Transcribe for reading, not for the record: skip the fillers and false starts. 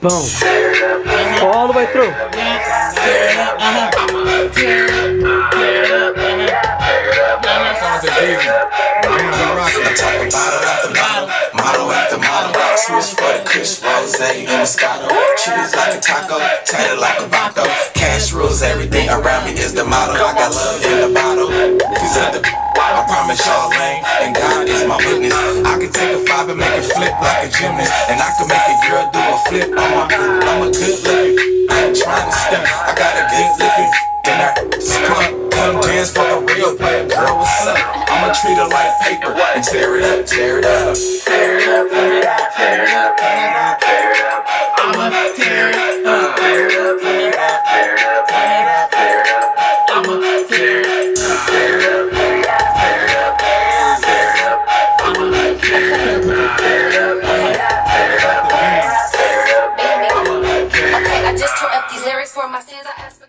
Boom. All the way through. Model after model, switch for the kush, rose and Moscato. Cheese like a taco, tatted like a vato. Cash rules everything around me is the motto. I got love in the bottle. These are the I promise y'all lane, and God is my witness. I can take a five and make it flip like a gymnast, and I can make a girl do a flip on my. I'm a good looking, I ain't trying to stunt. I got a good looking, and I spunk. Come dance for a real player, girl. What's up? I'ma treat her like paper and tear it up, tear it up, tear it up, tear it up, tear it up, tear it up. I'ma tear it up, tear it up, tear it up, tear it up, tear it up, tear it up. I'ma tear it up, tear it up, tear it up, tear it up, tear it up. I'ma tear it up, tear it up, tear it up, tear it up, tear it up. Okay, I just tore up these lyrics for my sins. I asked for